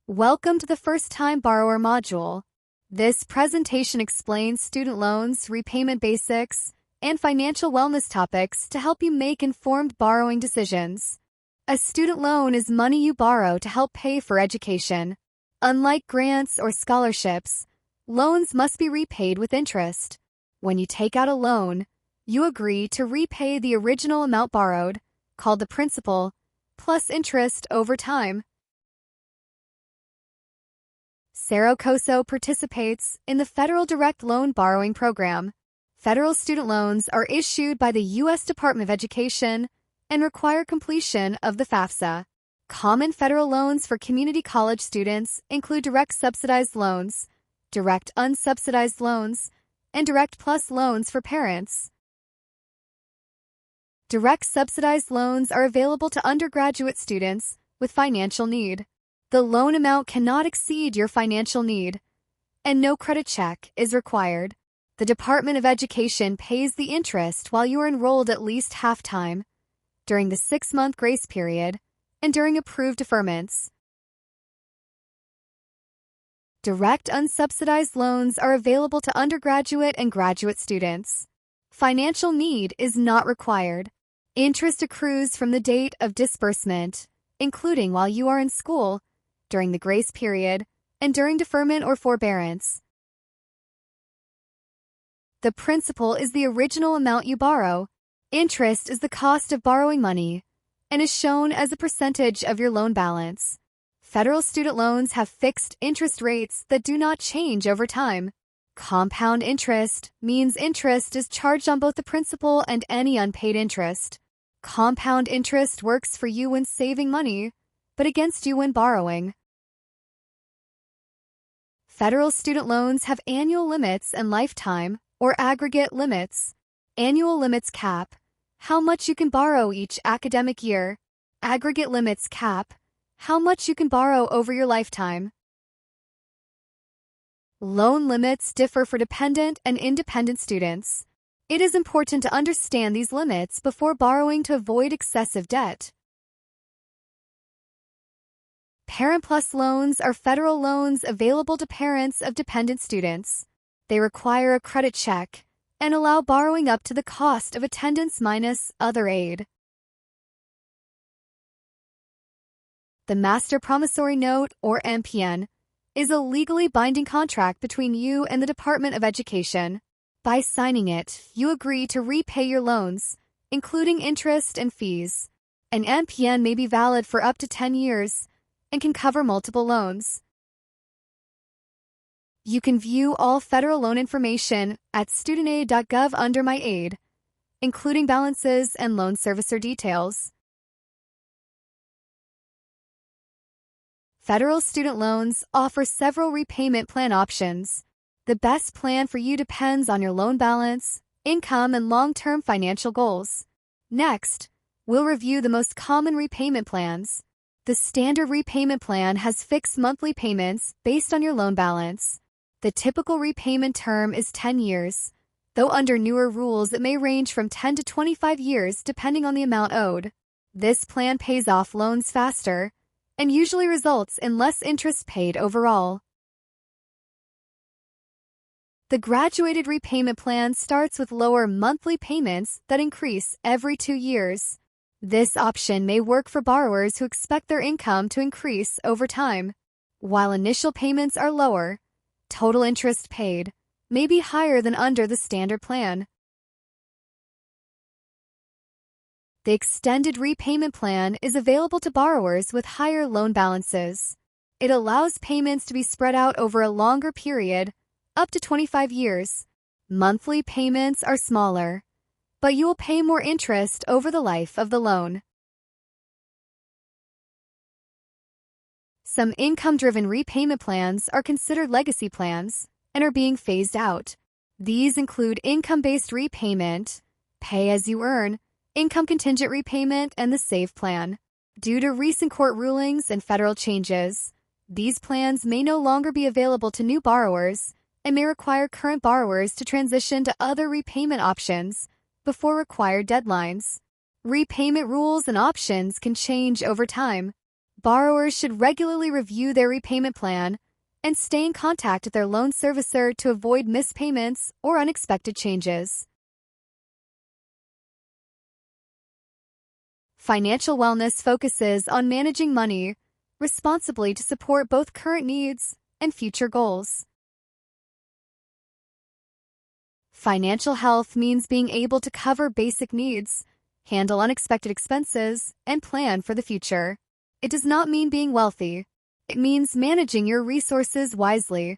Welcome to the First Time Borrower module. This presentation explains student loans, repayment basics, and financial wellness topics to help you make informed borrowing decisions. A student loan is money you borrow to help pay for education. Unlike grants or scholarships, loans must be repaid with interest. When you take out a loan, you agree to repay the original amount borrowed, called the principal, plus interest over time. Cerro Coso participates in the Federal Direct Loan Borrowing Program. Federal student loans are issued by the U.S. Department of Education and require completion of the FAFSA. Common federal loans for community college students include direct subsidized loans, direct unsubsidized loans, and direct plus loans for parents. Direct subsidized loans are available to undergraduate students with financial need. The loan amount cannot exceed your financial need, and no credit check is required. The Department of Education pays the interest while you are enrolled at least half-time, during the 6-month grace period, and during approved deferments. Direct unsubsidized loans are available to undergraduate and graduate students. Financial need is not required. Interest accrues from the date of disbursement, including while you are in school, during the grace period, and during deferment or forbearance. The principal is the original amount you borrow. Interest is the cost of borrowing money and is shown as a percentage of your loan balance. Federal student loans have fixed interest rates that do not change over time. Compound interest means interest is charged on both the principal and any unpaid interest. Compound interest works for you when saving money, but against you when borrowing. Federal student loans have annual limits and lifetime or aggregate limits. Annual limits cap how much you can borrow each academic year. Aggregate limits cap how much you can borrow over your lifetime. Loan limits differ for dependent and independent students. It is important to understand these limits before borrowing to avoid excessive debt. Parent Plus loans are federal loans available to parents of dependent students. They require a credit check and allow borrowing up to the cost of attendance minus other aid. The Master Promissory Note, or MPN, is a legally binding contract between you and the Department of Education. By signing it, you agree to repay your loans, including interest and fees. An MPN may be valid for up to 10 years and can cover multiple loans. You can view all federal loan information at studentaid.gov under My Aid, including balances and loan servicer details. Federal student loans offer several repayment plan options. The best plan for you depends on your loan balance, income, and long-term financial goals. Next, we'll review the most common repayment plans. The standard repayment plan has fixed monthly payments based on your loan balance. The typical repayment term is 10 years, though under newer rules it may range from 10 to 25 years depending on the amount owed. This plan pays off loans faster and usually results in less interest paid overall. The graduated repayment plan starts with lower monthly payments that increase every 2 years. This option may work for borrowers who expect their income to increase over time. While initial payments are lower, total interest paid may be higher than under the standard plan. The extended repayment plan is available to borrowers with higher loan balances. It allows payments to be spread out over a longer period, up to 25 years. Monthly payments are smaller, but you will pay more interest over the life of the loan. Some income-driven repayment plans are considered legacy plans and are being phased out. These include income-based repayment, pay-as-you-earn, income-contingent repayment, and the SAVE plan. Due to recent court rulings and federal changes, these plans may no longer be available to new borrowers and may require current borrowers to transition to other repayment options before required deadlines. Repayment rules and options can change over time. Borrowers should regularly review their repayment plan and stay in contact with their loan servicer to avoid missed payments or unexpected changes. Financial wellness focuses on managing money responsibly to support both current needs and future goals. Financial health means being able to cover basic needs, handle unexpected expenses, and plan for the future. It does not mean being wealthy. It means managing your resources wisely.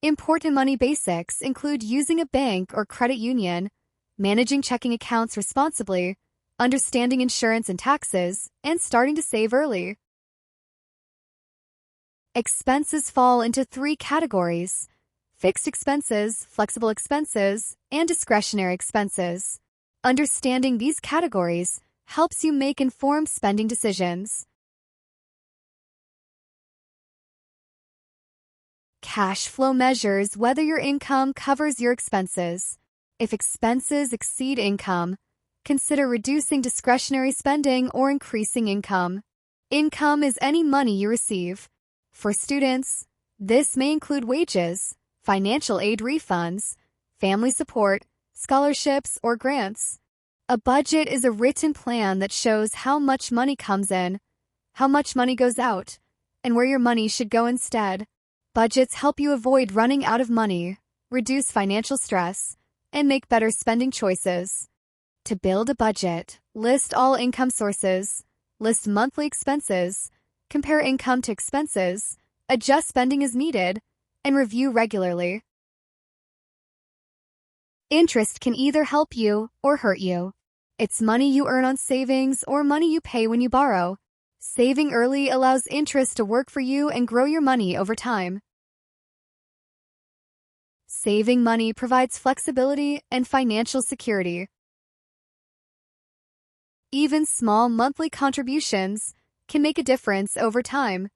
Important money basics include using a bank or credit union, managing checking accounts responsibly, understanding insurance and taxes, and starting to save early. Expenses fall into 3 categories: fixed expenses, flexible expenses, and discretionary expenses. Understanding these categories helps you make informed spending decisions. Cash flow measures whether your income covers your expenses. If expenses exceed income, consider reducing discretionary spending or increasing income. Income is any money you receive. For students, this may include wages, financial aid refunds, family support, scholarships, or grants. A budget is a written plan that shows how much money comes in, how much money goes out, and where your money should go instead. Budgets help you avoid running out of money, reduce financial stress, and make better spending choices. To build a budget, list all income sources, list monthly expenses, compare income to expenses, adjust spending as needed, and review regularly. Interest can either help you or hurt you. It's money you earn on savings or money you pay when you borrow. Saving early allows interest to work for you and grow your money over time. Saving money provides flexibility and financial security. Even small monthly contributions can make a difference over time.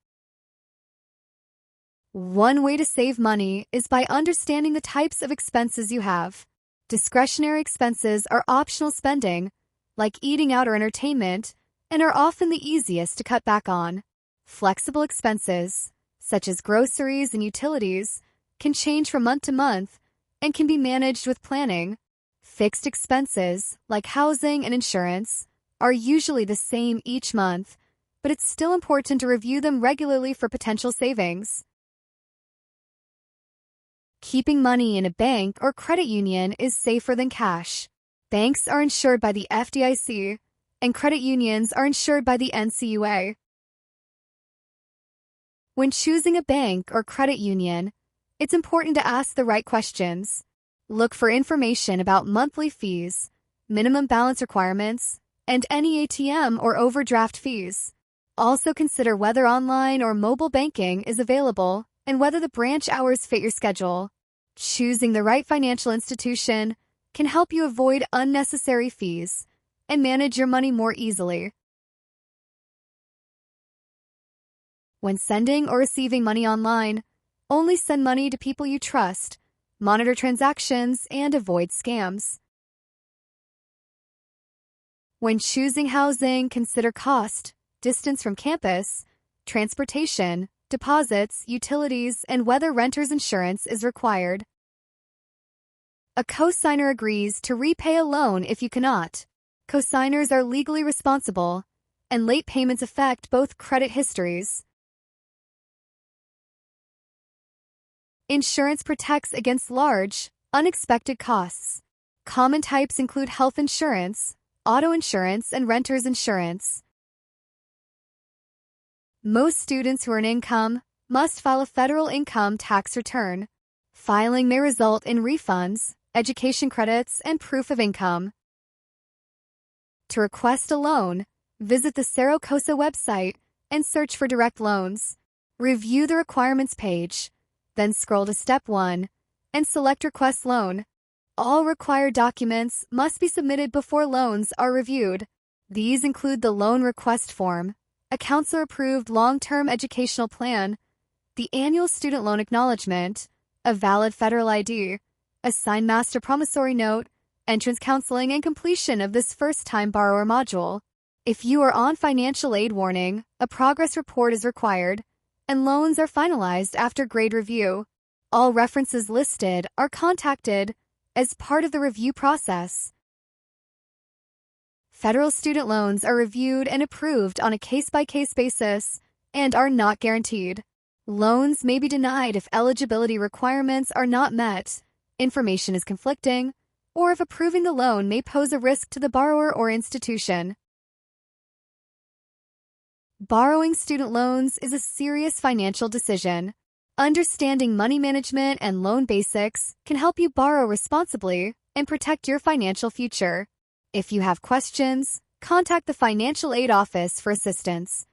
One way to save money is by understanding the types of expenses you have. Discretionary expenses are optional spending, like eating out or entertainment, and are often the easiest to cut back on. Flexible expenses, such as groceries and utilities, can change from month to month and can be managed with planning. Fixed expenses, like housing and insurance, are usually the same each month, but it's still important to review them regularly for potential savings. Keeping money in a bank or credit union is safer than cash. Banks are insured by the FDIC, and credit unions are insured by the NCUA. When choosing a bank or credit union, it's important to ask the right questions. Look for information about monthly fees, minimum balance requirements, and any ATM or overdraft fees. Also consider whether online or mobile banking is available and whether the branch hours fit your schedule. Choosing the right financial institution can help you avoid unnecessary fees and manage your money more easily. When sending or receiving money online, only send money to people you trust, monitor transactions, and avoid scams. When choosing housing, consider cost, distance from campus, transportation, deposits, utilities, and whether renter's insurance is required. A cosigner agrees to repay a loan if you cannot. Cosigners are legally responsible, and late payments affect both credit histories. Insurance protects against large, unexpected costs. Common types include health insurance, auto insurance, and renter's insurance. Most students who earn income must file a federal income tax return. Filing may result in refunds, education credits, and proof of income. To request a loan, visit the Saracosa website and search for direct loans. Review the requirements page, then scroll to Step 1 and select Request Loan. All required documents must be submitted before loans are reviewed. These include the loan request form, a counselor-approved long-term educational plan, the annual student loan acknowledgement, a valid federal ID, a signed master promissory note, entrance counseling, and completion of this first-time borrower module. If you are on financial aid warning, a progress report is required, and loans are finalized after grade review. All references listed are contacted as part of the review process. Federal student loans are reviewed and approved on a case-by-case basis and are not guaranteed. Loans may be denied if eligibility requirements are not met, information is conflicting, or if approving the loan may pose a risk to the borrower or institution. Borrowing student loans is a serious financial decision. Understanding money management and loan basics can help you borrow responsibly and protect your financial future. If you have questions, contact the Financial Aid Office for assistance.